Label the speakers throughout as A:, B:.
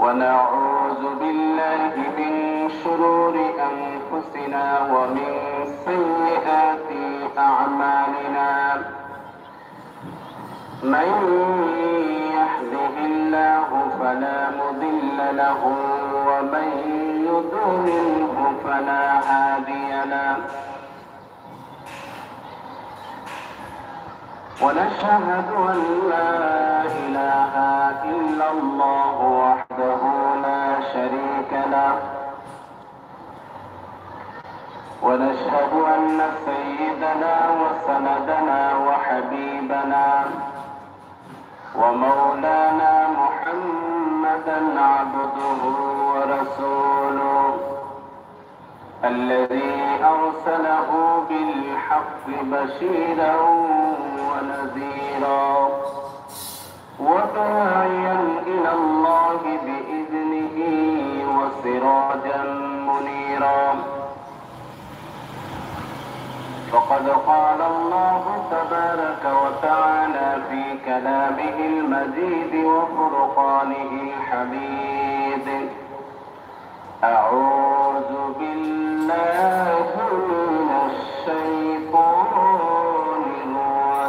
A: ونعوذ بالله من شرور أنفسنا ومن سيئات أعمالنا من يهده الله فلا مضل له ومن يضلله فلا هادي له ونشهد أن لا إله إلا الله وحده لا شريك له ونشهد أن سيدنا وسندنا وحبيبنا ومولانا محمدا عبده ورسوله الذي أرسله بالحق بشيرا ونذيرا وداعيا إلى الله بإذنه وسراجا منيرا فقد قال الله تبارك وتعالى في كلامه المجيد وفرقانه الحميد أعوذ بالله من الشيطان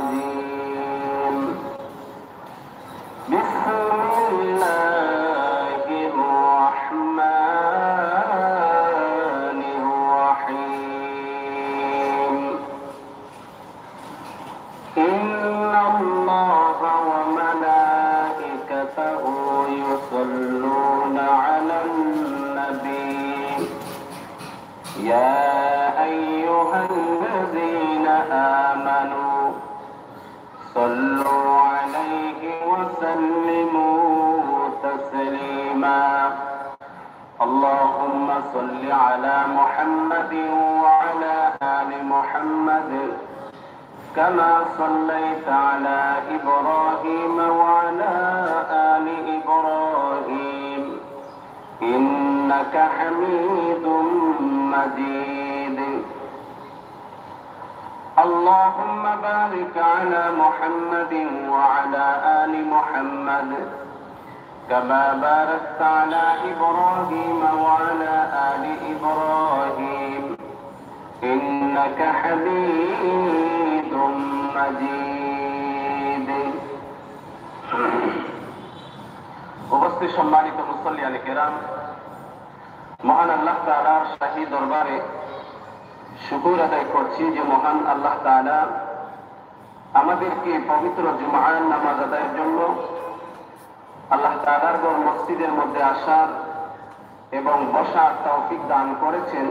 A: الرجيم بسم الله الرحمن الرحيم إن الله وملائكته يصلون على النبي يا أيها الذين آمنوا صلوا عليه وسلموا تسليما اللهم صل على محمد وعلى آل محمد كما صليت على إبراهيم وعلى آل إبراهيم إنك حميد مجيد اللهم بارك على محمد وعلى آل محمد كما باركت على إبراهيم وعلى آل إبراهيم إنك حميد مجيد উপস্থিত সম্মানিত মুসল্লিয়ানে কেরাম, মহান আল্লাহ তাআলার শাহী দরবারে শুকর আদায় করছি যে মহান আল্লাহ তাআলা আমাদেরকে পবিত্র জুমার নামাজ আদায়ের জন্য আল্লাহ তাআলার ঘর মসজিদের মধ্যে আসার এবং বসার তৌফিক দান করেছেন।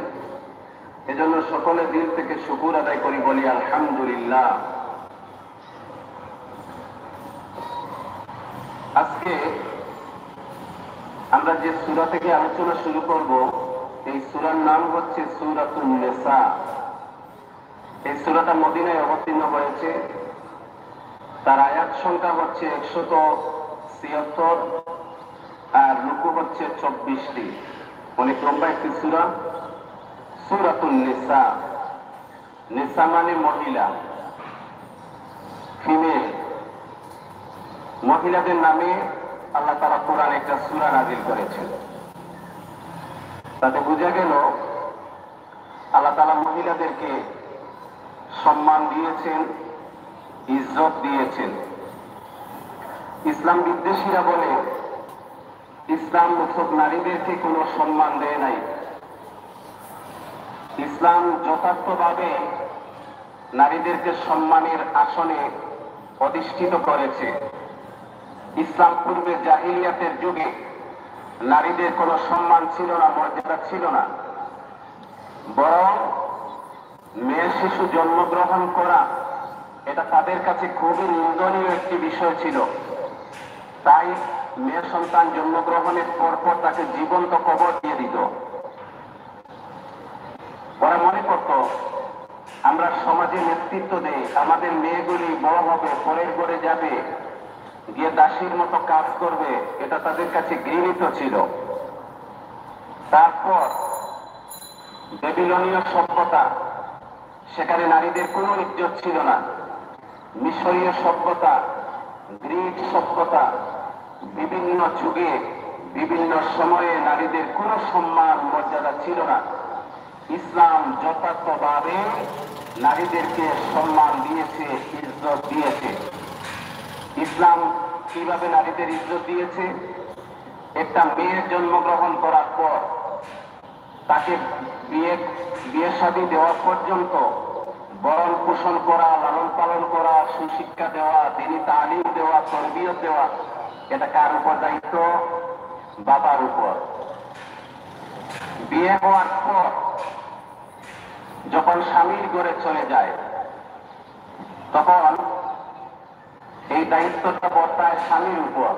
A: এজন্য সকলে দিল থেকে শুকর আদায় করি, বলি আলহামদুলিল্লাহ। আজকে আমরা যে সূরা থেকে আলোচনা শুরু করব, এই সূরার নাম হচ্ছে সূরাতুন নিসা। এই সূরাটা মদিনায় অবতীর্ণ হয়েছে। তার আয়াত সংখ্যা হচ্ছে 176 আর রুকু হচ্ছে 24টি। অনেক লম্বা একটি সূরা, সূরাতুন নিসা। নিসা মানে মহিলা, ফিমেল। মহিলাদের নামে আল্লাহ তাআলা কোরআনে একটা সূরা নাযিল করেছেন। তাতে বোঝা গেল আল্লাহ তাআলা মহিলাদেরকে সম্মান দিয়েছেন, ইজ্জত দিয়েছেন। ইসলাম বিদ্বেষীরা বলে ইসলাম মুসলিম নারীদেরকে কোনো সম্মান দেয় নাই। ইসলাম যথার্থভাবে নারীদেরকে সম্মানের আসনে অধিষ্ঠিত করেছে। ইসলাম পূর্বে জাহিলিয়াতের যুগে নারীদের কোনো সম্মান ছিল না, মর্যাদা ছিল না। বরং মেয়ে শিশু জন্মগ্রহণ করা এটা তাদের কাছে খুবই নিন্দনীয় একটি বিষয় ছিল। তাই মেয়ে সন্তান জন্মগ্রহণের পরপর তাকে জীবন্ত কবর দিয়ে দিত। ওরা মনে করত আমরা সমাজে নেতৃত্ব দেই, আমাদের মেয়েগুলি বড় হবে, পরের ঘরে যাবে, গিয়ে দাসীর মতো কাজ করবে, এটা তাদের কাছে ঘৃণিত ছিল। তারপর বেবিলনীয় সভ্যতা, সেখানে নারীদের কোনো ইজ্জত ছিল না। মিশরীয় সভ্যতা, গ্রিক সভ্যতা, বিভিন্ন যুগে বিভিন্ন সময়ে নারীদের কোনো সম্মান মর্যাদা ছিল না। ইসলাম যথার্থভাবে নারীদেরকে সম্মান দিয়েছে, ইজ্জত দিয়েছে। ইসলাম কিভাবে নারীদের ইজ্জত দিয়েছে? একটা মেয়ের জন্মগ্রহণ করার পর তাকে বিয়ে শাদী দেওয়া পর্যন্ত বরণ পোষণ করা, লালন পালন করা, সুশিক্ষা দেওয়া, দিনী তালিম দেওয়া, তরবিয়ত দেওয়া, এটা কার উপর দায়িত্ব? বাবার উপর। বিয়ে হওয়ার পর যখন স্বামীর ঘরে চলে যায় তখন এই দায়িত্বটা বর্তায় স্বামীর উপর।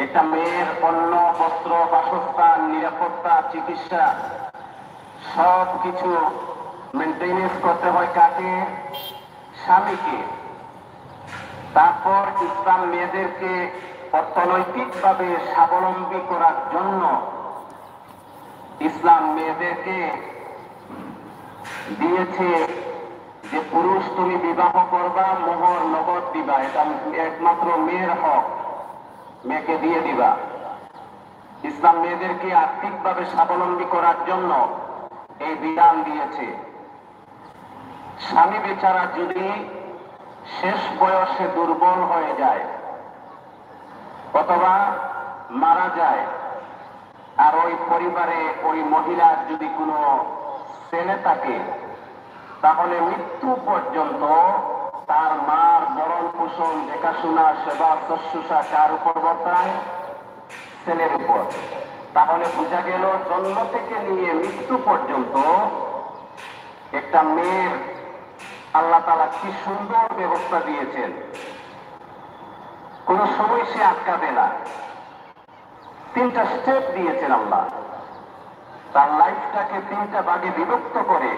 A: একটা মেয়ের অন্ন, বস্ত্র, বাসস্থান, নিরাপত্তা, চিকিৎসা সব কিছু মেনটেনেন্স করতে হয় কাকে? স্বামীকে। তারপর ইসলাম মেয়েদেরকে অর্থনৈতিকভাবে স্বাবলম্বী করার জন্য ইসলাম মেয়েদেরকে দিয়েছে যে পুরুষ তুমি বিবাহ করবা, মোহর নগদ দিবা, এটা একমাত্র মেয়ের হক, মেয়েকে দিয়ে দিবা। ইসলাম মেয়েদেরকে আর্থিকভাবে স্বাবলম্বী করার জন্য এই বিধান দিয়েছে। স্বামী বেচারা যদি শেষ বয়সে দুর্বল হয়ে যায় অথবা মারা যায়, আর ওই পরিবারে ওই মহিলার যদি কোনো ছেলে থাকে, তাহলে মৃত্যু পর্যন্ত তার মার বরণ পোষণ, দেখাশোনা, সেবা শুশ্রূষা কার উপর বর্তায়? ছেলের উপর। তাহলে বোঝা গেল জন্ম থেকে নিয়ে মৃত্যু পর্যন্ত একটা মেয়ের আল্লাহ তাআলা কি সুন্দর ব্যবস্থা দিয়েছেন। কোন সময় সে আটকাবে না। 3টা স্টেপ দিয়েছেন আল্লাহ। তার লাইফটাকে 3টা ভাগে বিভক্ত করে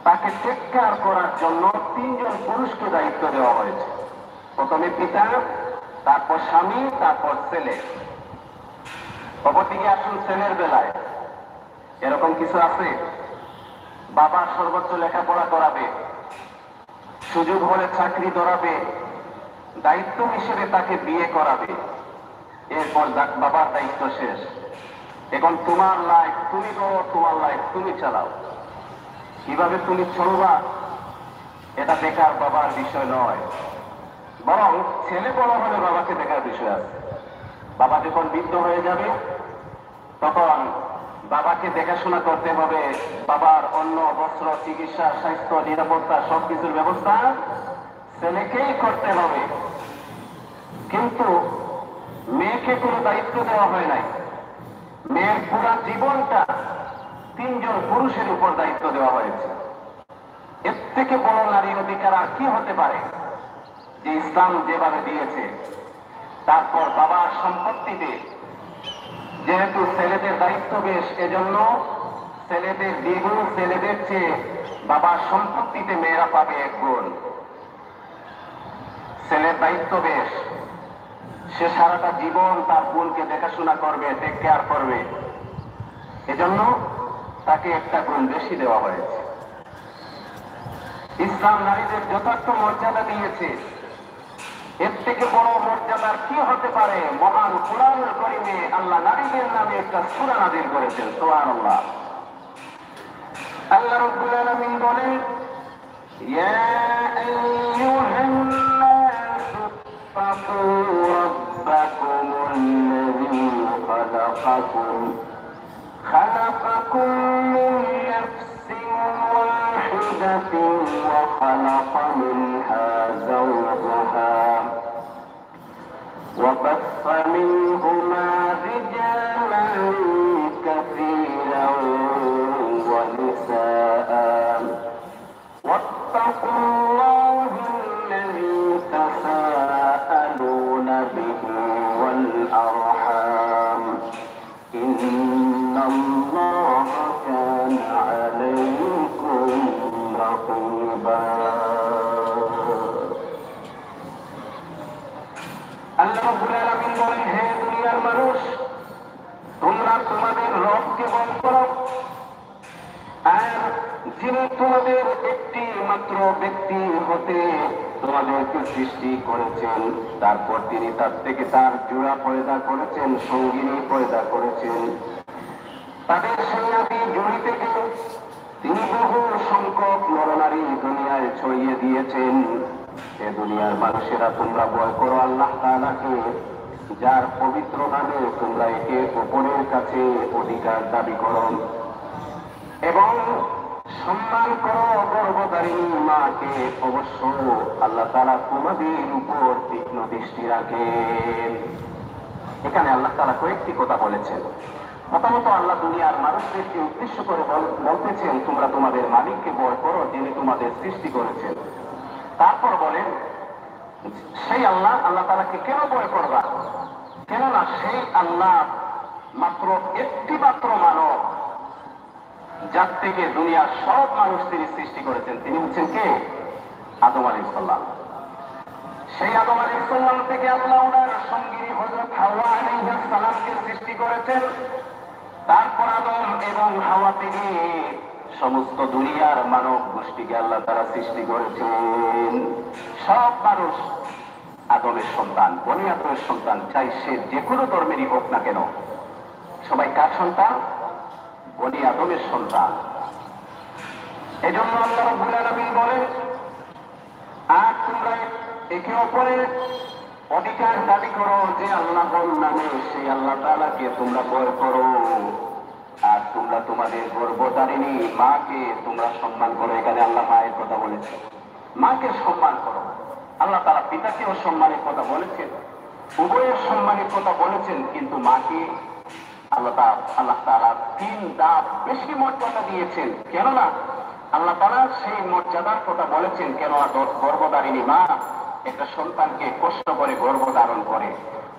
A: তাকে টেক কেয়ার করার জন্য 3 জন পুরুষকে দায়িত্ব দেওয়া হয়েছে। প্রথমে পিতা, তারপর স্বামী, তারপর ছেলে। অপরদিকে আসুন ছেলের বেলায় এরকম কিছু আছে? বাবা সর্বোচ্চ লেখাপড়া করাবে, সুযোগ হলে চাকরি ধরাবে, দায়িত্ব হিসেবে তাকে বিয়ে করাবে, এরপর বাবার দায়িত্ব শেষ। এখন তোমার লাইফ তুমি করো, তোমার লাইফ তুমি চালাও। কিভাবে তুমি চলবা এটা দেখার বাবার বিষয় নয়, বরং ছেলে বড় হলে বাবাকে দেখার বিষয় আছে। বাবা যখন বৃদ্ধ হয়ে যাবে তখন বাবাকে দেখাশোনা করতে হবে। বাবার অন্ন, বস্ত্র, চিকিৎসা, স্বাস্থ্য, নিরাপত্তা সবকিছুর ব্যবস্থা ছেলেকেই করতে হবে। কিন্তু মেয়েকে কোনো দায়িত্ব দেওয়া হয় নাই। মেয়ের পুরা জীবনটা 3 জন পুরুষের উপর দায়িত্ব দেওয়া হয়েছে। এর থেকে বড় নারী অধিকার আর কি হতে পারে যে ইসলাম যেভাবে দিয়েছে। তারপর বাবার সম্পত্তিতে যেহেতু ছেলেদের দায়িত্ব বেশ, এজন্য ছেলেদের দ্বিগুণ, ছেলেদের চেয়ে বাবার সম্পত্তিতে মেয়েরা পাবে 1 গুণ। ছেলের দায়িত্ব বেশ, সে সারাটা জীবন তার বোনকে দেখাশোনা করবে, টেক কেয়ার করবে, এজন্য তাকে 1টা গুণ বেশি দেওয়া হয়েছে। ইসলাম নারীদের যথার্থ মর্যাদা দিয়েছে। এর থেকে বড় মর্যাদার কি হতে পারে? মহান কুরআনুল কারীমে আল্লাহ নারীদের নামে একটা সূরা নাযিল করেছেন। সুবহানাল্লাহ। আল্লাহ রাব্বুল আলামিন বলেন, ইয়া আইয়ুহান নাসু তাকু রাব্বাকুমুল্লাযী খালাকাকুম মিন নাফসিন ওয়াহিদাতিন ওয়া খালাকা মিনহা যাওজাহা وبث منهما رجالا كثيرا ونساء واتقوا الله الذي تساءلون به والأرحام إن الله كان عليكم رقيبا। আল্লাহ রাব্বুল আলামিন বলেন, হে দুনিয়ার মানুষ, তোমরা তোমাদের রবকে ভয় করো, আর যিনি তোমাদের একটি মাত্র ব্যক্তি হতে তোমাদেরকে সৃষ্টি করেছেন তারপর তিনি তার থেকে তার জোড়া পয়দা করেছেন, সঙ্গিনী পয়দা করেছেন। তাদের সেই আদি জুড়ি থেকে তিনি বহু সংখ্যক নরনারী দুনিয়ায় ছড়িয়ে দিয়েছেন। এ দুনিয়ার মানুষেরা, তোমরা ভয় করো আল্লাহ তাআলাকে, যার পবিত্র নামে তোমরা একে অপরের কাছে অধিকার দাবি করো এবং সম্মান করো গর্ভধারিণী মাকে। অবশ্য আল্লাহ তাআলা তোমাদের উপর তীক্ষ্ণ দৃষ্টি রাখেন। এখানে আল্লাহ তাআলা কয়েকটি কথা বলেছেন। প্রথমত আল্লাহ দুনিয়ার মানুষদেরকে উদ্দেশ্য করে বলতেছেন, তোমরা তোমাদের মালিককে ভয় করো যিনি তোমাদের সৃষ্টি করেছেন। তারপর বলেন সেই আল্লাহ তাআলাকে কেন ভয় করবা? কেননা সেই আল্লাহ মাত্র একটি মাত্র মানব, যার থেকে দুনিয়ার সব মানুষ তিনি সৃষ্টি করেছেন। তিনি হচ্ছেন কে? আদম আলাইহিস সালাম। সেই আদম আলাইহিস সালাম থেকে আল্লাহ ওনার সঙ্গিনী হযরত হাওয়া আলাইহিস সালামকে সৃষ্টি করেছেন। তারপর আদম এবং হাওয়া থেকে সমস্ত দুনিয়ার মানব গোষ্ঠীকে আল্লাহ তাআলা সৃষ্টি করেছেন। সব মানুষ আদমের সন্তান, বনি আদমের সন্তান, চাই সে যে কোনো ধর্মেরই হোক না কেন, সবাই কার সন্তান? বনি আদমের সন্তান। এজন্য আল্লাহ রাব্বুল আলামিন বলেন, আর তোমরা একে অপরের অধিকার দাবি করো যে আল্লাহর নামে, সেই আল্লাহ তাআলাকে তোমরা ভয় করো। আর তোমরা তোমাদের গর্ভধারিণী মাকে তোমরা সম্মান করো। এখানে আল্লাহ মায়ের কথা বলেছে, মাকে সম্মান করো। আল্লাহ তাআলা পিতাকেও সম্মানের কথা বলেছেন, উভয়ের সম্মানের কথা বলেছেন, কিন্তু মাকে আল্লাহ তাআলা 3 ধাপ বেশি মর্যাদা দিয়েছেন। কেননা আল্লাহ তাআলা সেই মর্যাদার কথা বলেছেন, কেন গর্ভধারিণী মা একটা সন্তানকে কষ্ট করে গর্ভধারণ করে,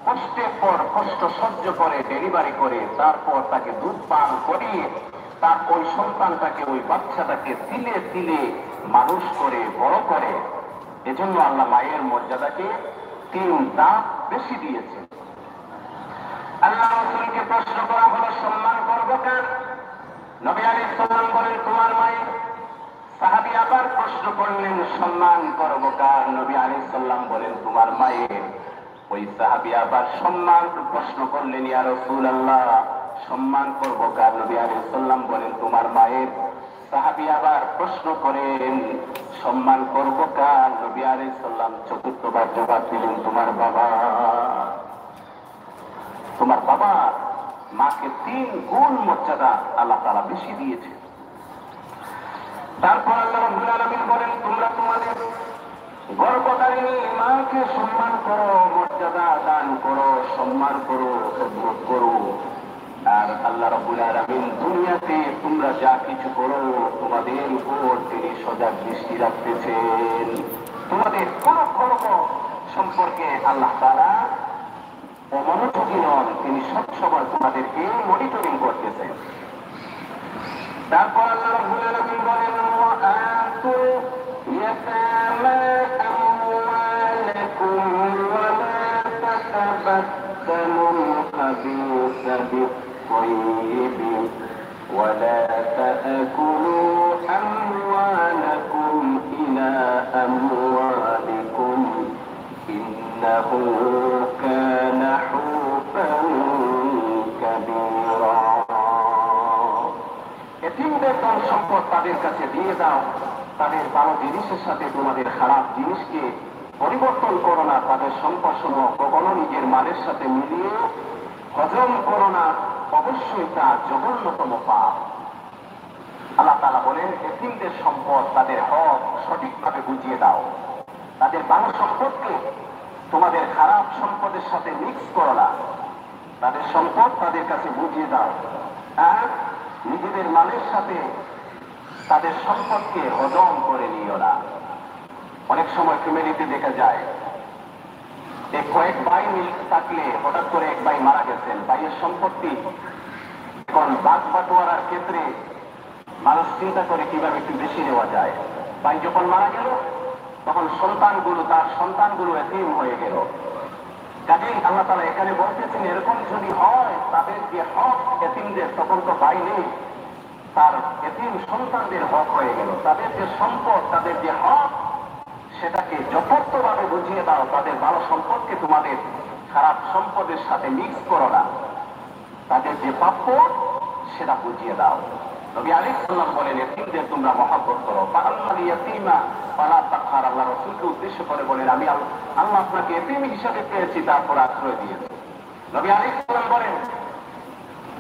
A: কষ্টের পর কষ্ট সহ্য করে ডেলিভারি করে, তারপর তাকে দুধ পান করিয়ে তার ওই সন্তানটাকে, ওই বাচ্চাটাকে তিলে তিলে মানুষ করে বড় করে। এজন্য আল্লাহ মায়ের মর্যাদাকে 3 ধাপ বেশি দিয়েছেন। আল্লাহ রাসূলকে প্রশ্ন করা হলো, সম্মান করবো কার? নবী আলাইহিস সালাম বলেন, তোমার মায়ের। সাহাবী আবার প্রশ্ন করলেন, সম্মান করবো কার? নবী আলাইহিস সালাম বলেন, তোমার মায়ের। ওই সাহাবী আবার সম্মান প্রশ্ন করলেন, ইয়া রাসূলুল্লাহ, সম্মান করবো কার? নবী আলাইহিস সালাম বলেন, তোমার মায়ের। সাহাবী আবার প্রশ্ন করেন, সম্মান করবো কার? নবী আলাইহিস সালাম চতুর্থবার জবাব দিলেন, তোমার বাবা। তোমার বাবা। মাকে 3 গুণ মর্যাদা আল্লাহ তাআলা বেশি দিয়েছে। তারপর আল্লাহ রাব্বুল আলামিন বলেন, তোমরা তোমাদের গর্ভধারিণী মাকে সম্মান করো, মর্যাদা দান করো, সম্মান করো, খেদমত করো। আর আল্লাহ রাব্বুল আলামিন দুনিয়াতে তোমরা যা কিছু করো, তোমাদের উপর তিনি সজাগ দৃষ্টি রাখতেছেন। তোমাদের কোন কর্ম সম্পর্কে আল্লাহ তাআলা অমনোযোগী নন, তিনি সবসময় তোমাদেরকে মনিটরিং করতেছেন। তারপর আল্লাহ রাব্বুল আলামিন বলেন, ওয়াআতু ইয়াতামা আমওয়ালাকুম ওয়া লা তাতাবাদদালুল খাবিসা বিত-তাইয়্যিবি ওয়া লা তা'কুলু আমওয়ালাকুম ইলা আমওয়ালিকুম ইন্নাহু কানা হুবান কাবীরা। এতিমদের ধন সম্পদ তাদের কাছে দিয়ে দাও, তাদের ভালো জিনিসের সাথে তোমাদের খারাপ জিনিসকে পরিবর্তন করো না, তাদের সম্পদ সমূহ কখনো নিজের মালের সাথে মিলিয়ে হজম করো না, অবশ্যই তা জঘন্যতম পাপ। আল্লাহ তাআলা বলেন, এতিমদের সম্পদ, তাদের হক সঠিকভাবে বুঝিয়ে দাও, তাদের ভালো সম্পদকে তোমাদের খারাপ সম্পদের সাথে মিক্স করো না, তাদের সম্পদ তাদের কাছে বুঝিয়ে দাও। আর নিজেদের মালের সাথে তাদের সম্পদকে হজম করে নিও না। অনেক সময় ফ্যামিলিতে দেখা যায় কয়েক ভাই থাকলে হঠাৎ করে এক ভাই মারা গেছেন, ভাইয়ের সম্পত্তি এখন ভাগ বাটোয়ারার ক্ষেত্রে মানুষ চিন্তা করে কিভাবে একটু বেশি নেওয়া যায়। ভাই যখন মারা গেল তখন তার সন্তানগুলো এতিম হয়ে গেল। কাজেই আল্লাহ তাআলা এখানে বলতেছেন, এরকম যদি হয় তাদের যে হক এতিমদের, তখন তো ভাই নেই, তার এতিম সন্তানদের হক হয়ে গেল। তাদের যে সম্পদ, তাদের যে হক, সেটাকে যথার্থভাবে বুঝিয়ে দাও। তাদের ভালো সম্পদকে তোমাদের খারাপ সম্পদের সাথে মিক্স করো না, তাদের যে প্রাপ্য সেটা বুঝিয়ে দাও। নবী আলাইহিস সালাম বলেন, এতিমদের তোমরা মহব্বত করো। ফাআম্মাল ইয়াতীমা ফালা তাকহার। আল্লাহ রাসূলকে উদ্দেশ্য করে বলেন, আমি আল্লাহ আপনাকে এতিম হিসাবে পেয়েছি, তারপর আশ্রয় দিয়েছি। নবী আলাইহিস সালাম বলেন,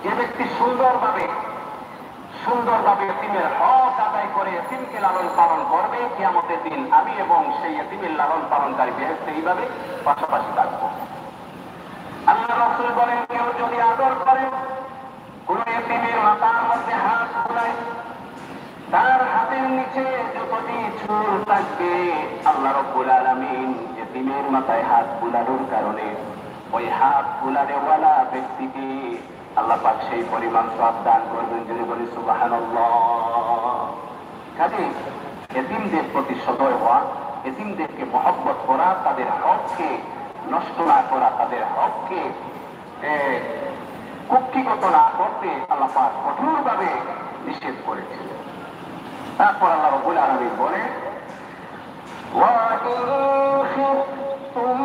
A: যে ব্যক্তি সুন্দরভাবে এতিমের হক আদায় করে এতিমকে লালন পালন করবে, কিয়ামতের দিন আমি এবং সেই এতিমের লালন পালনকারী বেহেশতে এইভাবে পাশাপাশি থাকবো। আল্লাহ রাসূল বলেন, কেউ যদি আদর করে, কোন এতিমের মাথার মধ্যে হাত বুলায়, তার হাতের নিচে যতটি চুল থাকবে, আল্লাহ রাব্বুল আলামিন এতিমের মাথায় হাত বুলানোর কারণে ওই হাত বুলানেওয়ালা ব্যক্তিকে আল্লাহ পাক সেই পরিমাণ সওয়াব দান করবেন। যদি বলি সুবহানাল্লাহ। কাজে এতিমদের প্রতি সদয় হওয়া, এতিমদেরকে মহব্বত করা, তাদের হককে নষ্ট না করা, তাদের হককে কুক্ষিগত না করতে আল্লাহ পাক কঠোরভাবে নিষেধ করেছিলেন। তারপর আল্লাহ রাব্বুল আলামিন বলে, ওয়া ইন খিফতুম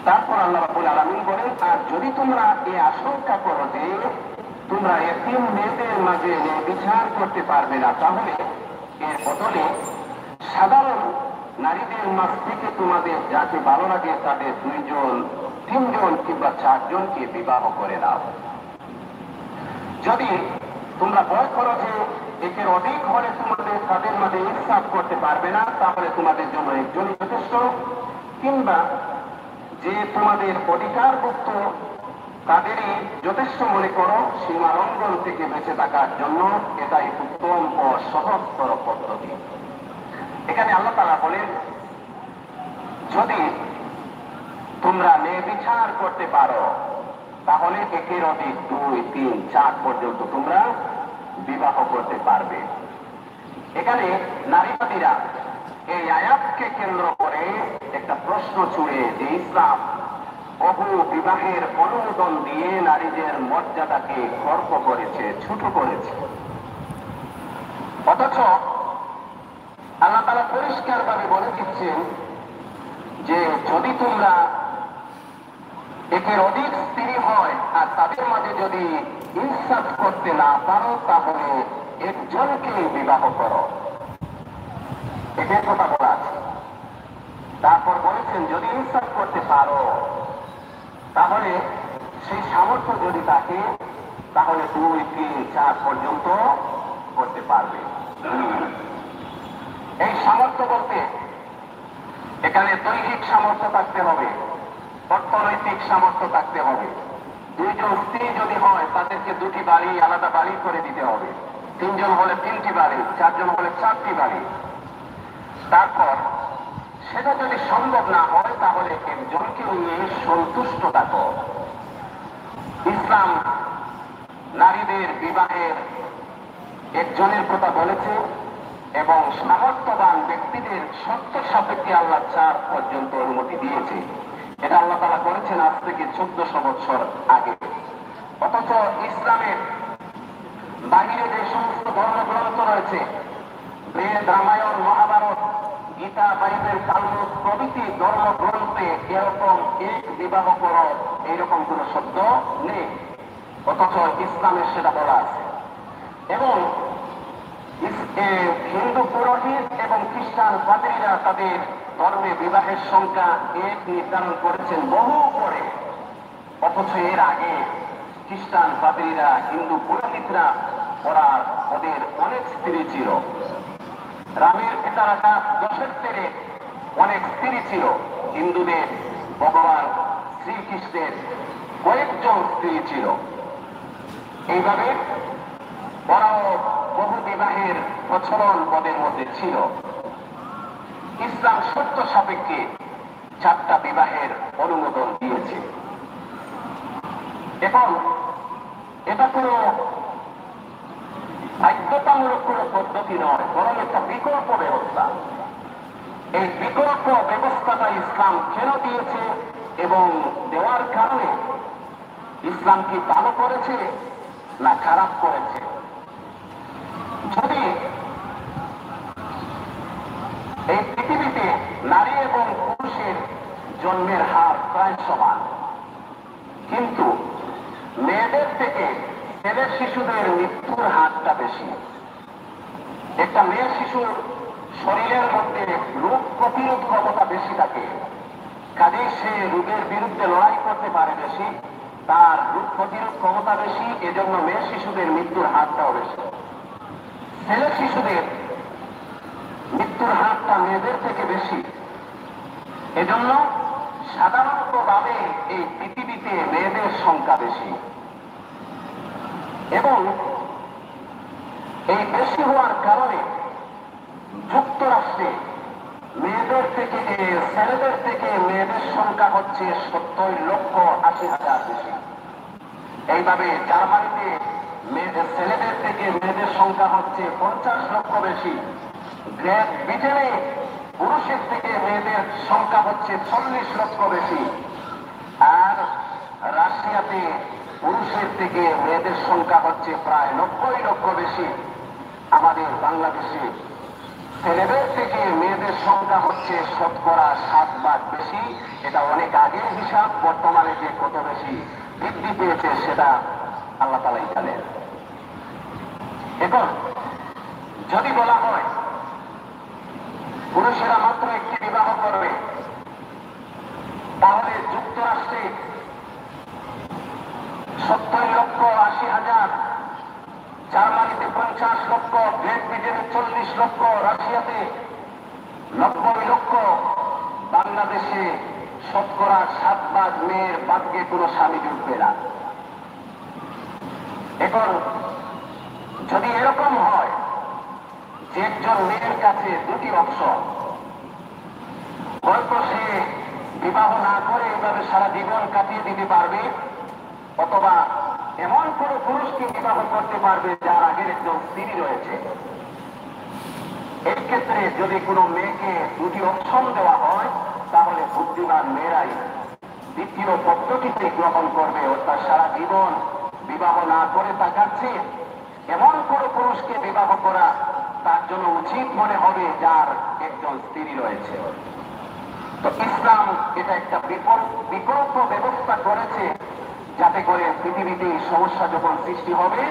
A: তারপর আল্লাহ রাব্বুল আলামিন বলেন, আর যদি তোমরা এই আশঙ্কা করো যে তোমরা এতিম মেয়েদের মাঝে বিচার করতে পারবে না, তাহলে এর বদলে সাধারণ নারীদের মাঝ থেকে তোমাদের যাকে ভালো লাগে তাদের 2 জন 3 জন কিংবা 4 জনকে বিবাহ করে নাও। যদি তোমরা ভয় করো যে একের অধিক হলে তোমাদের তাদের মাঝে ইনসাফ করতে পারবে না, তাহলে তোমাদের জন্য একজনই যথেষ্ট, কিংবা যে তোমাদের অধিকারভুক্ত তাদেরই যথেষ্ট মনে করো, সীমা লঙ্ঘন থেকে বেঁচে থাকার জন্য এটাই উত্তম ও সহজতর পদ্ধতি। এখানে আল্লাহ তাআলা বলেন, যদি তোমরা বিচার করতে পারো তাহলে একের অধিক 2, 3, 4 পর্যন্ত তোমরা বিবাহ করতে পারবে। এখানে নারীবাদীরা এই আয়াতকে কেন্দ্র করে একটা প্রশ্ন ছুড়ে যে ইসলাম বহু বিবাহের অনুমোদন দিয়ে নারীদের মর্যাদাকে খর্ব করেছে, ছোট করেছে। অথচ আল্লাহ তাআলা পরিষ্কারভাবে বলে দিচ্ছেন যে যদি তোমরা একের অধিক স্ত্রী হয় আর তাদের মাঝে যদি ইনসাফ করতে না পারো, তাহলে একজনকে বিবাহ করো। এটার কথা বলা আছে। তারপর বলেছেন, যদি ইনসাফ করতে পারো তাহলে সেই সামর্থ্য যদি থাকে তাহলে 2, 3, 4 পর্যন্ত করতে পারবে। এই সামর্থ্য বলতে এখানে দৈহিক সামর্থ্য থাকতে হবে, অর্থনৈতিক সামর্থ্য থাকতে হবে। 2 জন স্ত্রী যদি হয় তাদেরকে 2টি বাড়ি, আলাদা বাড়ি করে দিতে হবে। 3 জন হলে 3টি বাড়ি, 4 জন হলে 4টি বাড়ি। তারপর সেটা যদি সম্ভব না হয় তাহলে একজনকে নিয়ে সন্তুষ্ট থাকো। ইসলাম নারীদের বিবাহের একজনের কথা বলেছে এবং সামর্থ্যবান ব্যক্তিদের শর্ত সাপেক্ষে আল্লাহ 4 পর্যন্ত অনুমতি দিয়েছে। এটা আল্লাহ তাআলা করেছেন আজ থেকে 1400 বছর আগে। অথচ ইসলামের বাহিরে যে সমস্ত ধর্মগ্রন্থ রয়েছে, বেদ, রামায়ণ, মহাভারত, গীতা, বাইবেল, তালমুদ প্রভৃতি ধর্মগ্রন্থে এরকম এক বিবাহ করো এইরকম কোন শব্দ নেই। অথচ ইসলামের সেটা বলা আছে। এবং হিন্দু পুরোহিত এবং খ্রিস্টান পাদ্রীরা তাদের ধর্মে বিবাহের সংখ্যা এক নির্ধারণ করেছেন বহু পরে, অথচ এর আগে খ্রিস্টান পাদ্রীরা, হিন্দু পুরোহিতরা ওদের অনেক স্ত্রী ছিল। রামের পিতারাটা দশের অনেক স্ত্রী ছিল। হিন্দুদের ভগবান শ্রীকৃষ্ণের কয়েকজন স্ত্রী ছিল। এইভাবে ওরাও বহু বিবাহের প্রচলন ওদের মধ্যে ছিল। ইসলাম সত্য সাপেক্ষে 4টা বিবাহের অনুমোদন দিয়েছে। এবং এটা কোনো বাধ্যতামূলক কোনো পদ্ধতি নয়, বরং একটা বিকল্প ব্যবস্থা। এই বিকল্প ব্যবস্থাটা ইসলাম কেন দিয়েছে এবং দেওয়ার কারণে ইসলাম কি ভালো করেছে না খারাপ করেছে? যদি এই পৃথিবীতে নারী এবং পুরুষের জন্মের হার প্রায় সমান, কিন্তু মেয়েদের থেকে ছেলে শিশুদের মৃত্যুর হারটা বেশি। একটা মেয়ে শিশুর শরীরের মধ্যে রোগ প্রতিরোধ ক্ষমতা বেশি থাকে, কাজেই সে রোগের বিরুদ্ধে লড়াই করতে পারে বেশি, তার রোগ প্রতিরোধ ক্ষমতা বেশি, এজন্য মেয়ে শিশুদের মৃত্যুর হারটাও বেশি। ছেলে শিশুদের মৃত্যুর হারটা মেয়েদের থেকে বেশি। এজন্য সাধারণতভাবে এই পৃথিবীতে মেয়েদের সংখ্যা বেশি। এবং এই বেশি হওয়ার কারণে যুক্তরাষ্ট্রে ছেলেদের থেকে মেয়েদের সংখ্যা হচ্ছে 70,80,000 বেশি। এইভাবে জার্মানিতে ছেলেদের থেকে মেয়েদের সংখ্যা হচ্ছে 50 লক্ষ বেশি। গ্রেট ব্রিটেনে পুরুষের থেকে মেয়েদের সংখ্যা হচ্ছে 40 লক্ষ বেশি। আর রাশিয়াতে পুরুষের থেকে মেয়েদের সংখ্যা হচ্ছে প্রায় 90 লক্ষ বেশি। আমাদের বাংলাদেশে ছেলেদের থেকে মেয়েদের সংখ্যা হচ্ছে 7% বেশি। এটা অনেক আগের হিসাব, বর্তমানে যে কত বেশি বৃদ্ধি পেয়েছে সেটা আল্লাহ তাআলাই জানেন। এখন যদি বলা হয় পুরুষেরা মাত্র একটি বিবাহ করবে, তাহলে যুক্তরাষ্ট্রে 70,80,000, জার্মানিতে 50 লক্ষ, গ্রেট ব্রিটেনে 40 লক্ষ, রাশিয়াতে 90 লক্ষ, বাংলাদেশে 7% মেয়ের ভাগ্যে কোনো স্বামী জুটবে না। এখন যদি এরকম হয় যে একজন মেয়ের কাছে দুটি অপশন, হয়তো সে বিবাহ না করে এইভাবে সারা জীবন কাটিয়ে দিতে পারবে, অথবা এমন কোনো পুরুষকে বিবাহ করতে পারবে যার আগের একজন স্ত্রী রয়েছে। এই ক্ষেত্রে যদি কোনো মেয়েকে দুটি অপশন দেওয়া হয়, তাহলে বুদ্ধিমান মেয়েরাই দ্বিতীয় পদ্ধতিতে গ্রহণ করবে, অর্থাৎ সারা জীবন বিবাহ না করে থাকাচ্ছে এমন কোনো পুরুষকে বিবাহ করা তার জন্য উচিত মনে হবে যার একজন স্ত্রী রয়েছে। তো ইসলাম এটা একটা বিকল্প ব্যবস্থা করেছে, যাতে করে পৃথিবীতে সমস্যা যখন সৃষ্টি হবে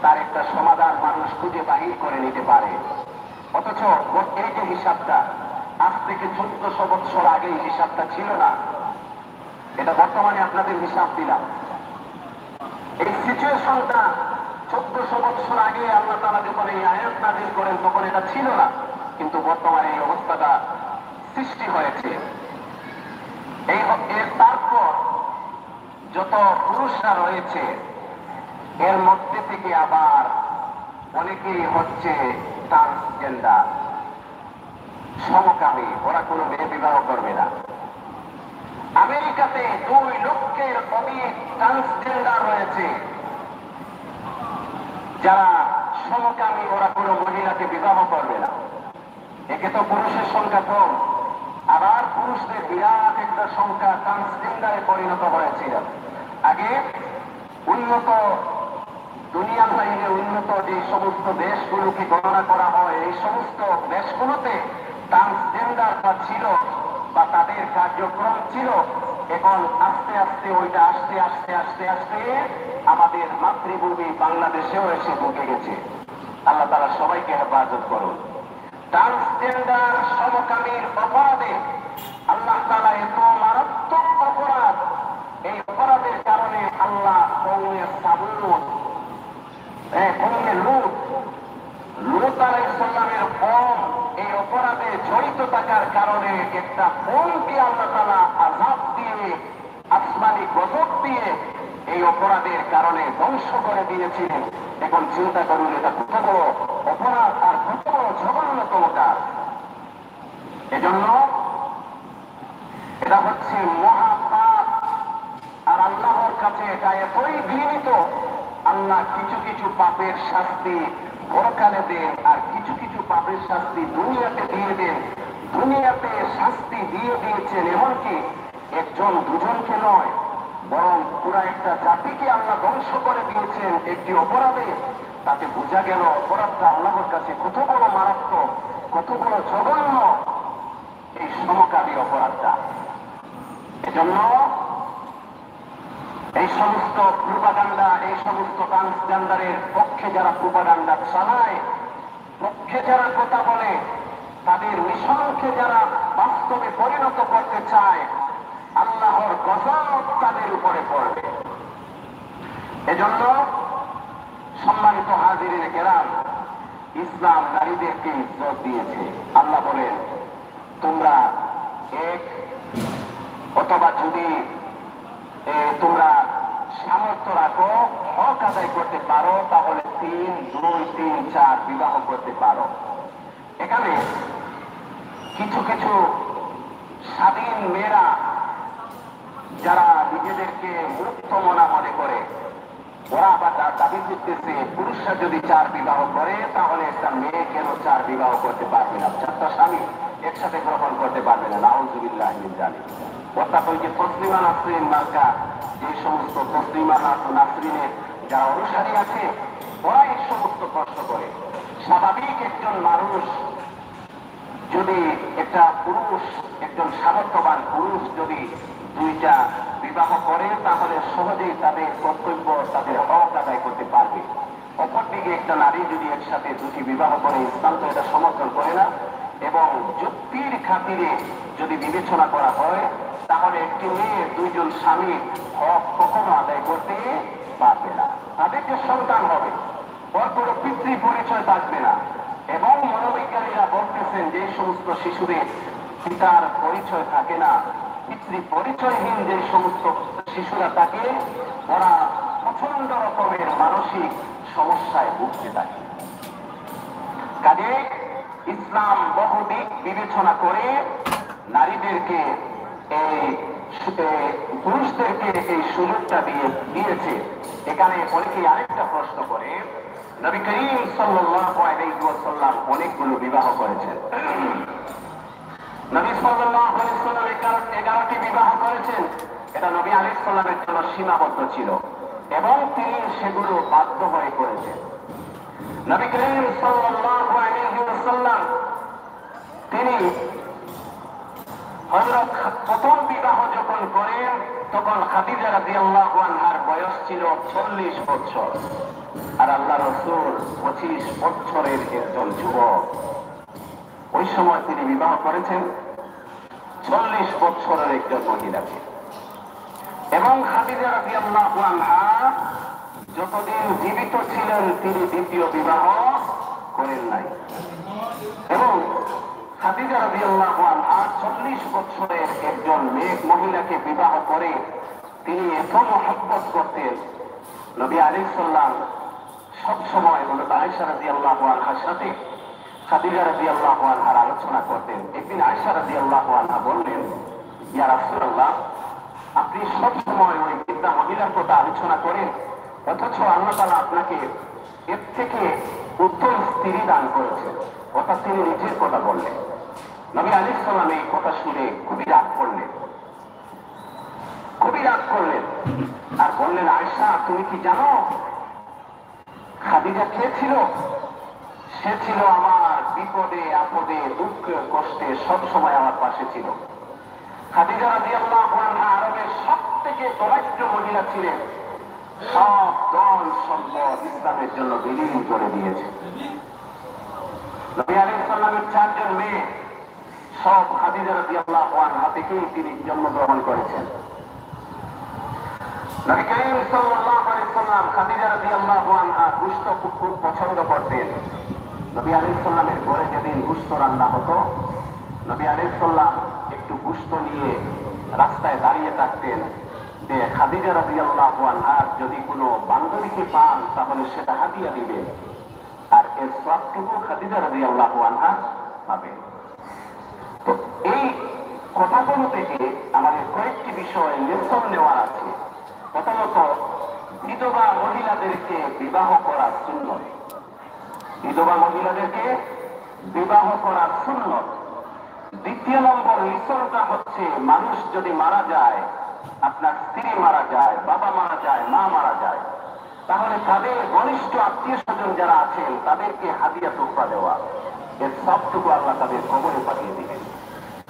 A: তার একটা সমাধান মানুষ খুঁজে বাহির করে নিতে পারে। অথচ এই যে হিসাবটা, আজ থেকে 1400 বছর আগে এই হিসাবটা ছিল না, এটা বর্তমানে আপনাদের হিসাব দিলাম। এই সিচুয়েশনটা 1400 বছর আগে আল্লাহ তাআলা যখন এই আয়াত নাযিল করেন তখন এটা ছিল না, কিন্তু বর্তমানে এই অবস্থাটা সৃষ্টি হয়েছে। এর তারপর যত পুরুষরা রয়েছে এর মধ্যে থেকে আবার অনেকেই হচ্ছে ট্রান্সজেন্ডার, সমকামী, ওরা কোনো মেয়ে বিবাহ করবে না। আমেরিকাতে 2 লক্ষের অধিক ট্রান্সজেন্ডার রয়েছে যারা সমকামী, ওরা কোনো মহিলাকে বিবাহ করবে না। একে তো পুরুষের সংখ্যা কম, আবার পুরুষদের বিরাট একটা সংখ্যা ট্রান্সজেন্ডারে পরিণত হয়েছিল। আগে উন্নত দুনিয়ার বাইরে উন্নত যে সমস্ত দেশগুলোকে গণনা করা হয়, এই সমস্ত দেশগুলোতে ট্রান্সজেন্ডাররা ছিল বা তাদের কার্যক্রম ছিল। এখন আস্তে আস্তে ওইটা আস্তে আস্তে আস্তে আস্তে আমাদের মাতৃভূমি বাংলাদেশেও এসে ঢুকে গেছে। আল্লাহ তাআলা সবাইকে হেফাজত করুন। ট্রান্সজেন্ডার সমকামীর অপরাধে আল্লাহ তাআলা এত মারাত্মক অপরাধ, এই অপরাধের কারণে আল্লাহ কওমে সামূদ, কওমে লূত আলাইহিস সালামের কওম এই অপরাধে জড়িত থাকার কারণে একটা কওমকে আল্লাহ তাআলা আযাব দিয়ে, আসমানি গজব দিয়ে এই অপরাধের কারণে ধ্বংস করে দিয়েছিলেন। এখন চিন্তা করুন, এটা কত বড় অপরাধ আর কত বড় জঘন্যতম কাজ। এজন্য এটা হচ্ছে মহাপাপ, আর আল্লাহর কাছে এটা এতই ঘৃণিত। আল্লাহ কিছু কিছু পাপের শাস্তি পরকালে দেন, আর কিছু কিছু পাপের শাস্তি দুনিয়াতে দিয়ে দেন। দুনিয়াতে শাস্তি দিয়ে দিয়েছেন এমনকি একজন দুজনকে নয়, বরং পুরা একটা জাতিকে আল্লাহ ধ্বংস করে দিয়েছেন একটি অপরাধে। তাতে বোঝা গেল অপরাধটা আল্লাহর কাছে কত বড় মারাত্মক, কত বড় জঘন্য এই সমকামী অপরাধটা। এজন্য এই সমস্ত প্রোপাগান্ডা, এই সমস্ত ট্রান্সজেন্ডারের পক্ষে যারা প্রোপাগান্ডা চালায়, পক্ষে যারা কথা বলে, তাদের মিশনকে যারা বাস্তবে পরিণত করতে চায়, আল্লাহর গজব তাদের উপরে পড়বে। এজন্য সম্মানিত হাজিরিন কেরাম, ইসলাম নারীদেরকে ইজ্জত দিয়েছে। আল্লাহ বলেন, তোমরা এক অথবা যদি তোমরা সামর্থ্য রাখো, হক আদায় করতে পারো, তাহলে 3, 2, 3, 4 বিবাহ করতে পারো। এখানে কিছু কিছু স্বাধীন মেয়েরা যারা নিজেদেরকে মুক্ত মনে করে, ওরা আবার দাবি করতেছে পুরুষরা যদি 4 বিবাহ করে তাহলে একটা মেয়ে কেন 4 বিবাহ করতে পারবে না, 4টা স্বামী একসাথে গ্রহণ করতে পারবে না। নাউযুবিল্লাহি মিন যালিক। অর্থাৎ ওই যে তসলিমা নাসরিন মার্কা, যে সমস্ত তসলিমা নাসরিনের যারা অনুসারী আছে, ওরা এই সমস্ত প্রশ্ন করে। স্বাভাবিক একজন মানুষ যদি, একটা পুরুষ, একজন সামর্থ্যবান পুরুষ যদি 2টা বিবাহ করে তাহলে সহজেই তাদের কর্তব্য, তাদের হক আদায় করতে পারবে। অপরদিকে একটা নারী যদি একসাথে 2টি বিবাহ করে, ইসলাম তো এটা সমর্থন করে না। এবং যুক্তির খাতিরে যদি বিবেচনা করা হয়, তাহলে একটি মেয়ে 2জন স্বামীর হক কখনো আদায় করতে পারবে না। তাদেরকে সন্তান হবে, ওর কোনো পিতৃ পরিচয় থাকবে না। এবং মনোবিজ্ঞানীরা বলতেছেন যে সমস্ত শিশুদের পিতার পরিচয় থাকে না, পিতৃ পরিচয়হীন যে সমস্ত শিশুরা থাকে, ওরা প্রচন্ড রকমের মানসিক সমস্যায় ভুগতে থাকে। কাজে ইসলাম বহুদিক বিবেচনা করে নারীদেরকে, এই পুরুষদেরকে এই সুযোগটা দিয়েছে। এখানে অনেকেই আরেকটা প্রশ্ন করে, নবী করিম সাল্লাল্লাহু আলাইহি ওয়াসাল্লাম অনেকগুলো বিবাহ করেছেন। নবী সাল্লাল্লাহু আলাইহি ওয়াসাল্লাম 11টি বিবাহ করেছেন। এটা নবী আলাইহিস সালামের জন্য সীমাবদ্ধ ছিল এবং তিনি সেগুলো বাধ্য হয়ে করেছেন। নবী করিম সাল্লাল্লাহু আলাইহি ওয়াসাল্লাম তিনি হযরত প্রথম বিবাহ যখন করেন, তখন খাদিজা রাদিয়াল্লাহু আনহার বয়স ছিল 40 বছর, আর আল্লাহ রাসূল 25 বছরের একজন যুবক। ওই সময় তিনি বিবাহ করেছেন 40 বছরের একজন মহিলাকে। এবং খাদিজা রাদিয়াল্লাহু আনহা যতদিন জীবিত ছিলেন তিনি দ্বিতীয় বিবাহ করেন নাই। এবং খাদিজা রাদিয়াল্লাহু আনহা 40 বছরের একজন মহিলাকে বিবাহ করে তিনি এত মহব্বত করতেন। নবী আলাইহিস সালাম সবসময় হযরত আয়েশা রাদিয়াল্লাহু আনহার সাথে খাদিজা রাদিয়াল্লাহু আনহার আলোচনা করতেন। একদিন আয়েশা রাদিয়াল্লাহু আনহা বললেন, ইয়া রাসূলুল্লাহ, আপনি সবসময় ওই বৃদ্ধা মহিলার কথা আলোচনা করেন, অথচ আল্লাহ তাআলা আপনাকে এর থেকে উত্তম স্ত্রী দান করেছেন। অর্থাৎ তিনি নিজের কথা বললেন। নবী আলাইহিস সালাম এই কথা শুনে খুবই রাগ করলেন, আর বললেন, আয়েশা তুমি কি জানো খাদিজা কে ছিল? সে ছিল আমার বিপদে আপদে দুঃখে কষ্টে সব সময় আমার পাশে ছিল। খাদিজা রাদিয়াল্লাহু আনহা আরবের সবথেকে দরিদ্র মহিলা ছিলেন। সব ধন সম্পদ ইসলামের জন্য বিলীন করে দিয়েছে। নবী আলাইহিস সালামের 4 জন মেয়ে সব খাদিজা রাদিয়াল্লাহু আনহা থেকেই তিনি জন্মগ্রহণ করেছেন। নবী করিম সাল্লাল্লাহু আলাইহি ওয়াসাল্লাম খাদিজা রাদিয়াল্লাহু আনহা গোশত খুব পছন্দ করতেন। নবী আলাইহিস সালামের ঘরে যেদিন গোশত রান্না হতো, নবী আলাইহিস সালাম একটু গোশত নিয়ে রাস্তায় দাঁড়িয়ে থাকতেন যে খাদিজা রাদিয়াল্লাহু আনহা যদি কোনো বান্ধবীকে পান তাহলে সেটা হাদিয়া দিবেন, আর এর সবটুকু খাদিজা রাদিয়াল্লাহু আনহা পাবেন। তো এই কথাগুলো থেকে আমাদের কয়েকটি বিষয় লেসন নেওয়ার আছে। প্রথমত, বিধবা মহিলাদেরকে বিবাহ করা সুন্নত। বিধবা মহিলাদেরকে বিবাহ করা সুন্নত। দ্বিতীয় নম্বর লেসনটা হচ্ছে, মানুষ যদি মারা যায়, আপনার স্ত্রী মারা যায়, বাবা মারা যায়, মা মারা যায়, তাহলে তাদের ঘনিষ্ঠ আত্মীয় স্বজন যারা আছেন তাদেরকে হাদিয়া তোহফা দেওয়া, এর সবটুকু আল্লাহ তাদের কবরে পাঠিয়ে দিবেন।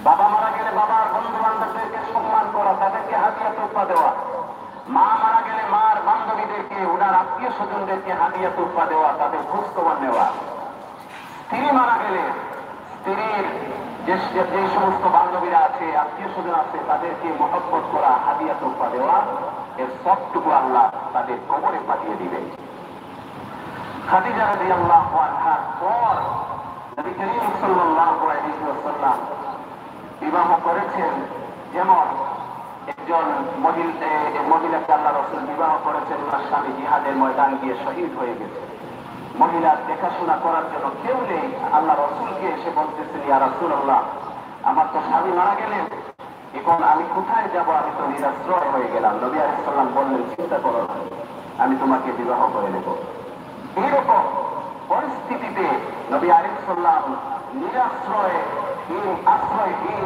A: বাবা মারা গেলে বাবার বন্ধু বান্ধবদেরকে সম্মান করা, তাদেরকে হাদিয়া তোহফা দেওয়া। মা মারা গেলে মার বান্ধবীদেরকে, ওনার আত্মীয় স্বজনদেরকে হাদিয়া তোহফা দেওয়া, তাদের খোঁজ খবর নেওয়া। স্ত্রী মারা গেলে স্ত্রীর যে সমস্ত বান্ধবীরা আছে, আত্মীয় স্বজন আছে, তাদেরকে মহব্বত করা, হাদিয়া তোহফা দেওয়া, এর সবটুকু আল্লাহ তাদের কবরে পাঠিয়ে দিবেন। খাদিজা রাদিয়াল্লাহু আনহার পর নবী করিম সাল্লাল্লাহু আলাইহি ওয়াসাল্লাম বিবাহ করেছেন। যেমন একজন মহিলাকে আল্লাহ রাসূল বিবাহ করেছেন, ওনার স্বামী জিহাদের ময়দান গিয়ে শহীদ হয়ে গেছে। মহিলার দেখাশোনা করার জন্য কেউ নেই। আল্লাহ রাসূলকে এসে বলতেছেন, ইয়া রাসূলুল্লাহ, আমার তো স্বামী মারা গেলেন, এখন আমি কোথায় যাব? আমি তো নিরাশ্রয় হয়ে গেলাম। নবী আলাইহিস সালাম বললেন, চিন্তা করো না, আমি তোমাকে বিবাহ করে নেব। এইরকম পরিস্থিতিতে নবী আলাইহিস সালাম আশ্রয়হীন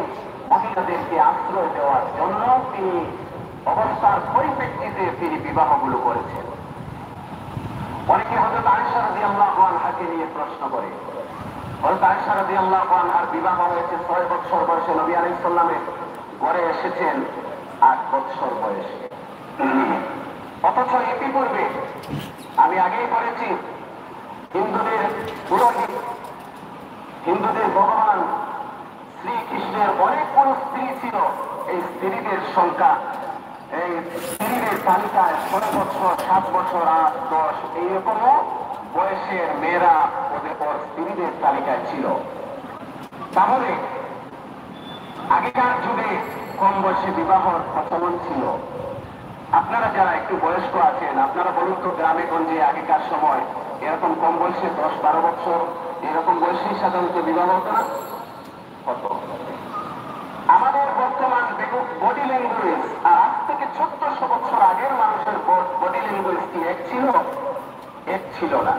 A: মহিলাদেরকে আশ্রয় দেওয়ার জন্য তিনি অবস্থার পরিপ্রেক্ষিতে তিনি বিবাহগুলো করেছেন। অনেকে হযরত আয়েশা রাদিয়াল্লাহু আনহাকে নিয়ে প্রশ্ন করে। হযরত আয়েশা রাদিয়াল্লাহু আনহার বিবাহ হয়েছে 6 বছর বয়সে, নবী আলাইহিস সালামের ঘরে এসেছেন 8 বছর বয়সে। অথচ ইতিপূর্বে আমি আগেই বলেছি, হিন্দুদের পুরোহিত, হিন্দুদের ভগবান শ্রীকৃষ্ণের অনেকগুলো স্ত্রী ছিল। এই স্ত্রীদের সংখ্যা, এই স্ত্রীদের তালিকায় 6 বছর, 7 বছর, 8, 10 এইরকমও বয়সের মেয়েরা ওদের স্ত্রীদের তালিকায় ছিল। তাহলে আগেকার যুগে কম বয়সে বিবাহর প্রচলন ছিল। আপনারা যারা একটু বয়স্ক আছেন, আপনারা বলুন তো, গ্রামে গঞ্জে আগেকার সময় এরকম কম বয়সে 10-12 বছর এরকম বয়সেই সাধারণত বিবাহ হতো না? হতো। আমাদের বর্তমান বডি ল্যাঙ্গুয়েজ আর আজ থেকে 1400 বছর আগের মানুষের বডি ল্যাঙ্গুয়েজ কি এক ছিল? এক ছিল না।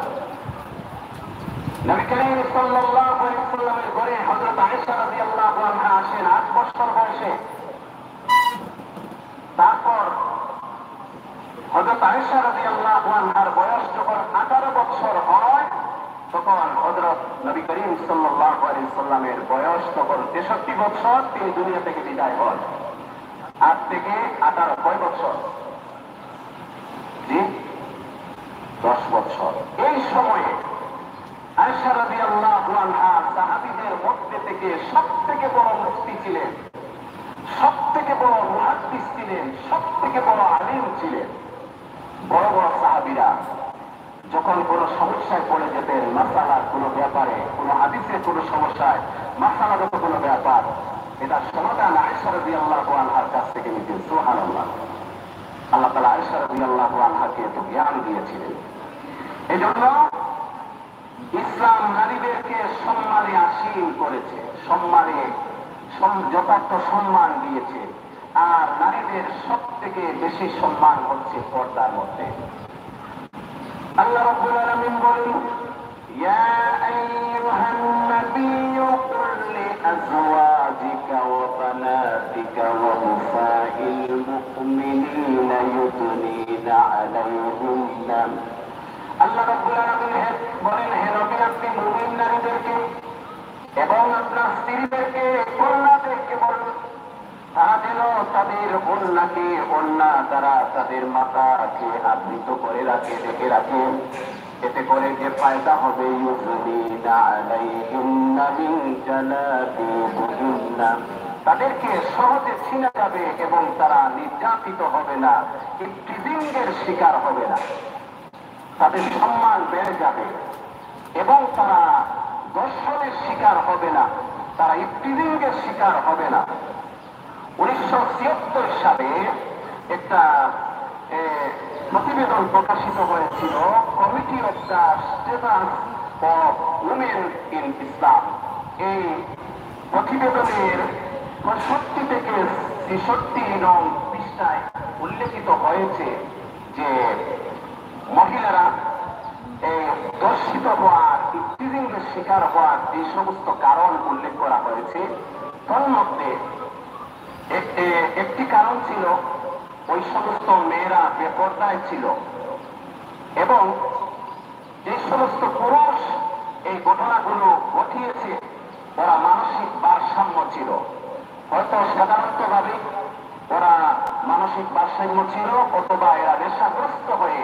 A: নবী করিম সাল্লাল্লাহু আলাইহি ওয়াসাল্লামের ঘরে হযরত আয়েশা রাদিয়াল্লাহু আনহা আসেন 8 বছর বয়সে। তারপর হযরত আয়েশা রাদিয়াল্লাহু আনহার বয়স যখন 18 বছর হয়, তখন হযরত নবী করিম সাল্লাল্লাহু আলাইহি ওয়াসাল্লামের বয়স তখন 63 বছর, তিনি দুনিয়া থেকে বিদায় হন। 8 থেকে 18 কয় বছর? জি, 10 বছর। এই সময়ে আয়েশা রাদিয়াল্লাহু আনহা সাহাবীদের মধ্যে থেকে সবথেকে বড় মুফতি ছিলেন, সবথেকে বড় মুহাদ্দিস ছিলেন, সবথেকে বড় আলিম ছিলেন। বড় বড় সাহাবীরা যখন কোনো সমস্যায় পড়ে যেতেন, মাসালার কোনো ব্যাপারে, কোনো হাদিসের কোনো সমস্যায়, মাসালাগত কোনো ব্যাপার, এটা সমাধান আয়েশা রাদিয়াল্লাহু আনহার কাছ থেকে নিতেন। সুবহানাল্লাহ। আল্লাহ তাআলা আয়েশা রাদিয়াল্লাহু আনহাকে এত জ্ঞান দিয়েছিলেন। এজন্য ইসলাম নারীদেরকে সম্মানে আসীন করেছে, সম্মানে যথার্থ সম্মান দিয়েছে। আর নারীদের সব থেকে বেশি সম্মান হচ্ছে পর্দার মধ্যে। আল্লাহ রাব্বুল আলামিন বলেন, ইয়া আইয়ুহান নাবিয়্যু কুল লিআজওয়াজিকা ওয়া বানাতিকা ওয়া নিসাইল মুমিনিনা ইউদনিনা আলাইহিন্না। আল্লাহ রাব্বুল আলামিন বলেন, হে নবী, আপনি মুমিন নারীদেরকে এবং আপনার স্ত্রীদেরকে, কন্যাদেরকে বলুন তারা যেন তাদের ওড়নাকে ওড়না দ্বারা তাদের মাথাকে আবৃত করে রাখে, ঢেকে রাখে। এতে করে যে ফায়দা হবে, তাদেরকে সহজে ছিনা যাবে এবং তারা নির্যাতিত হবে না, ইফতিজিংয়ের শিকার হবে না, তাদের সম্মান বেড়ে যাবে এবং তারা দর্শনের শিকার হবে না, তারা ইফতিজিংয়ের শিকার হবে না। 1976 সালে একটা প্রতিবেদন প্রকাশিত হয়েছিল, committee of the status of women in Islam. এই প্রতিবেদনের 65 থেকে 66 নং পৃষ্ঠায় উল্লেখিত হয়েছে যে মহিলারা দর্শিত হওয়ার, ইফতিজিংয়ের শিকার হওয়ার যে সমস্ত কারণ উল্লেখ করা হয়েছে, তার মধ্যে একটি কারণ ছিল ওই সমস্ত মেয়েরা বেপরদায় ছিল এবং যে সমস্ত পুরুষ এই ঘটনাগুলো ঘটিয়েছে ওরা মানসিক ভারসাম্য ছিল। হয়তো সাধারণতভাবে ওরা মানসিক ভারসাম্য ছিল, অথবা এরা নেশাগ্রস্ত হয়ে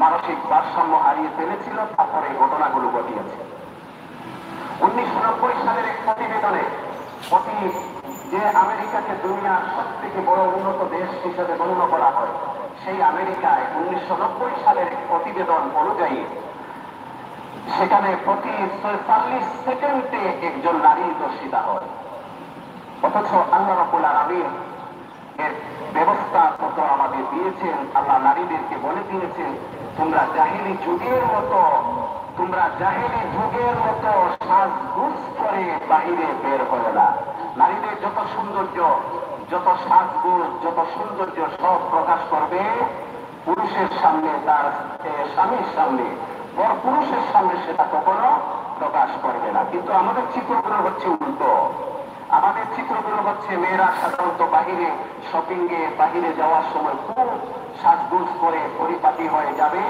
A: মানসিক ভারসাম্য হারিয়ে ফেলেছিল, তারপরে এই ঘটনাগুলো ঘটিয়েছে। 1990 সালের এক প্রতিবেদনে যে আমেরিকাকে দুনিয়ার সব থেকে বড় উন্নত দেশ হিসেবে গণ্য করা হয়, সেই আমেরিকায় 1990 সালের এক প্রতিবেদন অনুযায়ী সেখানে প্রতি 46 সেকেন্ডে একজন নারী দর্শিতা হয়। অথচ আল্লাহ রাব্বুল আলামিন এর ব্যবস্থা কত আমাদের দিয়েছেন। আল্লাহ নারীদেরকে বলে দিয়েছেন, তোমরা জাহেলি যুগের মতো সাজগোজ করে বাহিরে বের হয় না। নারীদের যত সৌন্দর্য, যত সাজগোজ, যত সৌন্দর্য সব প্রকাশ করবে পুরুষের সামনে, তার স্বামীর সামনে, বড় পুরুষের সামনে সেটা কখনো প্রকাশ করবে না। কিন্তু আমাদের চিত্রগুলো হচ্ছে উল্টো। আমাদের চিত্রগুলো হচ্ছে মেয়েরা সাধারণত বাহিরে শপিংয়ে বাহিরে যাওয়ার সময় খুব সাজগোজ করে পরিপাটি হয়ে যাবে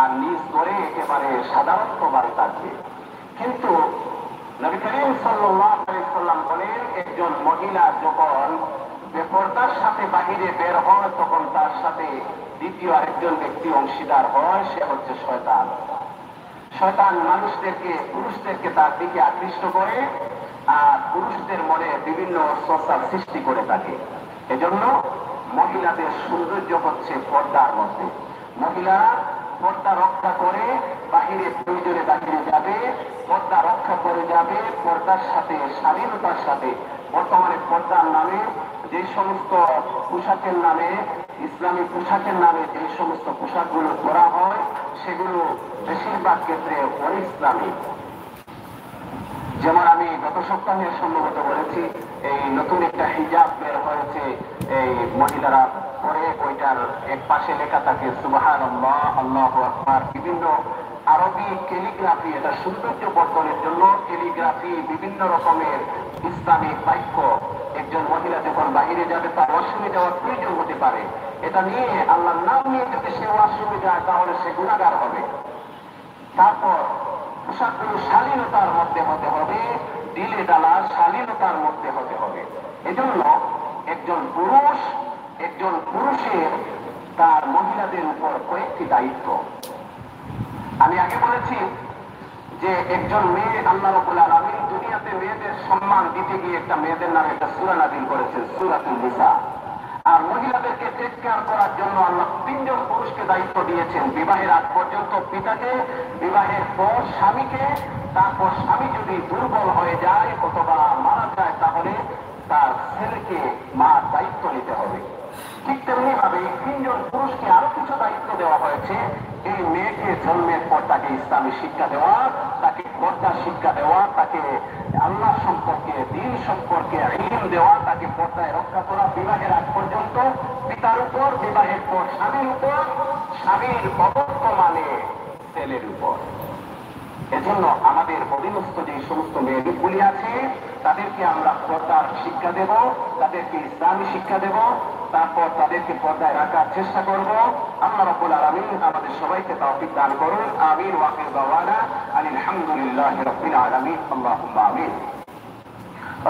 A: আর নিজ করে একেবারে সাধারণভাবে থাকবে। কিন্তু নবী করিম সাল্লাল্লাহু আলাইহি সাল্লাম বলেন, একজন মহিলা যখন বেপরদার সাথে বাহিরে বের হয় তখন তার সাথে দ্বিতীয় আরেকজন ব্যক্তি অংশীদার হয়, সে হচ্ছে শয়তান। শয়তান পুরুষদেরকে তার দিকে আকৃষ্ট করে আর পুরুষদের মনে বিভিন্ন সমস্যার সৃষ্টি করে থাকে। এজন্য মহিলাদের সৌন্দর্য হচ্ছে পর্দার মধ্যে। মহিলারা পর্দা রক্ষা করে বাহিরে প্রয়োজনে বাহিরে যাবে, পর্দা রক্ষা করে যাবে, পর্দার সাথে স্বাধীনতার সাথে। বর্তমানে পর্দার নামে যে সমস্ত পোশাকের নামে, ইসলামী পোশাকের নামে যে সমস্ত পোশাকগুলো করা হয় সেগুলো বেশিরভাগ ক্ষেত্রে অইসলামিক। যেমন আমি গত সপ্তাহে সম্ভবত বলেছি, এই নতুন একটা হিজাব বের হয়েছে, এই মহিলারা পরে ওইটার এক পাশে লেখা থাকে সুবহানাল্লাহ, আল্লাহু আকবার, বিভিন্ন আরবি ক্যালিগ্রাফি, এটা সৌন্দর্য বর্ধনের জন্য ক্যালিগ্রাফি, বিভিন্ন রকমের ইসলামিক বাক্য। একজন মহিলা যখন বাহিরে যাবে তার ওয়াশরুমে যাওয়ার প্রয়োজন হতে পারে, এটা নিয়ে আল্লাহর নাম নিয়ে যদি সে ওয়াশরুমে যায় তাহলে সে গুনাহগার হবে। তারপর পোশাকগুলো শালীনতার মধ্যে হতে হবে, দিলে ডালা শালীনতার মধ্যে হতে হবে। এজন্য একজন পুরুষের তার মহিলাদের উপর কয়েকটি দায়িত্ব। আমি আগে বলেছি যে একজন মেয়ে, আল্লাহ রাব্বুল আলামিন দুনিয়াতে মেয়েদের সম্মান দিতে গিয়ে একটা মেয়েদের নামে একটা সূরা নাযিল করেছেন, সূরাতুন নিসা। আর মহিলাদেরকে টেক কেয়ার করার জন্য আল্লাহ 3 জন পুরুষকে দায়িত্ব দিয়েছেন। বিবাহের আগ পর্যন্ত পিতাকে, বিবাহের পর স্বামীকে, তারপর স্বামী যদি দুর্বল হয়ে যায় অথবা মারা যায় তাহলে তার ছেলেকে মার দায়িত্ব নিতে হবে। ঠিক তেমনি ভাবে 3 জন পুরুষকে আরো কিছু দায়িত্ব দেওয়া হয়েছে। এই মেয়েকে জন্মের পর তাকে ইসলামী শিক্ষা দেওয়া, তাকে পর্দা শিক্ষা দেওয়া, তাকে আল্লাহ সম্পর্কে, দ্বীন সম্পর্কে ইলম দেওয়া, তাকে পর্দায় রক্ষা করা বিবাহের আগ পর্যন্ত পিতার উপর, বিবাহের পর স্বামীর উপর, স্বামীর অবর্তমানে ছেলের উপর। এজন্য আমাদের অধীনস্থ যে সমস্ত মেয়েগুলি আছে তাদেরকে আমরা পর্দার শিক্ষা দেব, তাদেরকে ইসলামী শিক্ষা দেব, তারপর তাদেরকে পর্দায় রাখার চেষ্টা করব। আল্লাহ রাব্বুল আলামিন আমাদের সবাইকে তৌফিক দান করুন। আমিন। ওয়া আখিরু দাওয়ানা আলহামদুলিল্লাহি রাব্বিল আলামিন। আল্লাহুম্মা আমিন।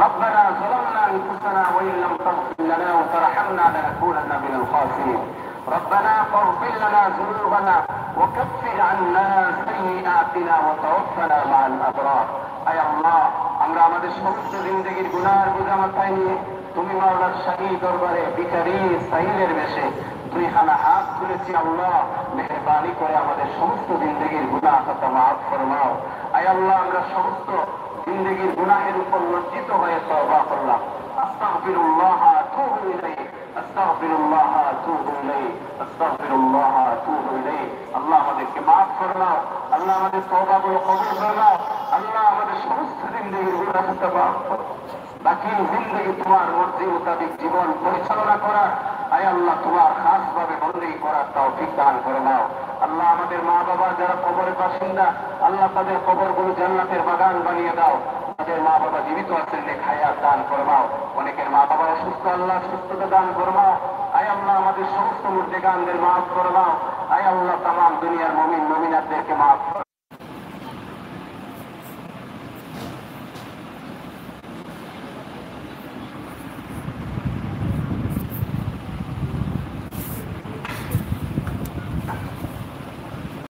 A: রব্বানা যালামনা أنفسنا وإن لم تغفر لنا وترحمنا لنكونن من الخاسرين ربنا فاغفر لنا ذنوبنا وكفر عنا سيئاتنا وتوفنا مع الأبرار أي الله আমরা আমাদের সমস্ত জিন্দেগির গুনার বোঝা মাথায় নিয়ে তুমি মাওলার শাহী দরবারে ভিখারি সাইলের বেশে দুই খানা হাত তুলেছি আল্লাহ মেহেরবানি করে আমাদের সমস্ত জিন্দেগির গুনাহ খাতা মাফ ফরমাও আয় আল্লাহ আমরা সমস্ত জিন্দেগির গুনাহের উপর লজ্জিত হয়ে তওবা করলাম আস্তাগফিরুল্লাহ আতুবু ইলাইহি আস্তাগফিরুল্লাহ আতুবু ইলাইহি আস্তাগফিরুল্লাহ আতুবু ইলাইহি আল্লাহ আমাদেরকে মাফ ফরমাও আল্লাহ আমাদের তওবাগুলো কবুল ফরমাও আল্লাহ আমাদের সমস্ত জিন্দেগির গুনাহ খাতা মাফ ফরমাও বাকি জিন্দগি তোমার মর্জি মোতাবেক জীবন পরিচালনা করার আয় আল্লাহ তোমার খাস ভাবে বন্দী করার তৌফিক দান করে নাও আল্লাহ আমাদের মা বাবা যারা কবরের বাসিন্দা আল্লাহ তাদের কবরগুলো জান্নাতের বাগান বানিয়ে দাও তাদের মা বাবা জীবিত আছেন নেক হায়াত দান ফরমাও অনেকের মা বাবা অসুস্থ আল্লাহ সুস্থতা দান ফরমাও আয় আল্লাহ আমাদের সমস্ত মুর্দেগানদের মাফ ফরমাও আয় আল্লাহ তামাম দুনিয়ার মুমিন মুমিনাতদেরকে মাফ